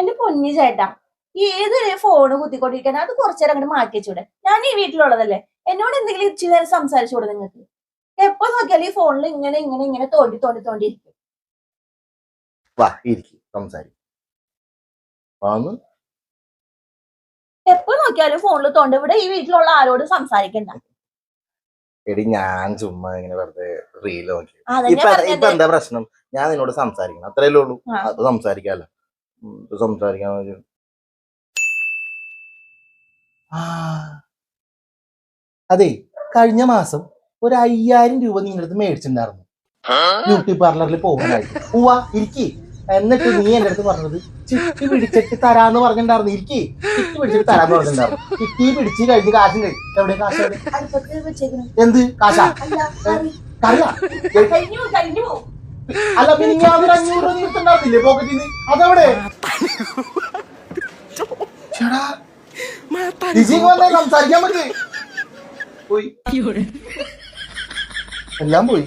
എന്റെ പൊന്നി ചേട്ടാ, ഈ ഏതൊരു ഫോണ് കുത്തിക്കൊണ്ടിരിക്കാൻ അത് കുറച്ചേരം അങ്ങോട്ട് മാറ്റി വെച്ചൂടെ? ഞാൻ ഈ വീട്ടിലുള്ളതല്ലേ, എന്നോട് എന്തെങ്കിലും ഇച്ചിരി നേരം സംസാരിച്ചൂടെ നിങ്ങൾക്ക്? എപ്പോ നോക്കിയാലും ഈ ഫോണിൽ ഇങ്ങനെ ഇങ്ങനെ ഇങ്ങനെ തോണ്ടിയിരിക്കും. വാ ഇരിക്കും സംസാരിക്കും. എപ്പോ നോക്കിയാലും ഫോണിൽ തോണ്ട്. ഇവിടെ ഈ വീട്ടിലുള്ള ആരോടും സംസാരിക്കണ്ട. എടി ഞാൻ ചുമ്മാ ഇങ്ങനെ വെറുതെ റീല് നോക്കി. അതന്നെ ഇപ്പൊ പറഞ്ഞത്. എന്താ പ്രശ്നം? ഞാൻ നിന്നോട് സംസാരിക്കണം, അത്രയല്ലേ ഉള്ളൂ. ആ. അത് സംസാരിക്കാല്ലോ. സംസാരിക്കാൻ അതെ, കഴിഞ്ഞ മാസം ഒരു 5000 രൂപ നിങ്ങളുടെ അടുത്ത് മേടിച്ചിട്ടുണ്ടായിരുന്നു ബ്യൂട്ടി പാർലറിൽ പോകാനായിട്ട്. പോവാ ഇരിക്കി. എന്നിട്ട് നീ എന്റെ അടുത്ത് പറഞ്ഞത് ചിട്ടി പിടിച്ചിട്ട് തരാന്ന് പറഞ്ഞിട്ടുണ്ടായിരുന്നു. ഇരിക്കി, ചിട്ടി പിടിച്ചിട്ട് തരാന്ന് പറഞ്ഞിട്ടുണ്ടായിരുന്നു. ചിട്ടി പിടിച്ച് കഴിഞ്ഞ് കാശും കഴിയും. എവിടെ കാശ്? എന്ത് കാശാ? കറിയാ? അല്ല പിന്നെ ഞാൻ 500 രൂപ നീട്ടുണ്ടായിരുന്നില്ലേ പോക്കറ്റിൽ നിന്ന്? അതെവിടെ? സംസാരിക്കാൻ പറ്റേ? പോയി, എല്ലാം പോയി.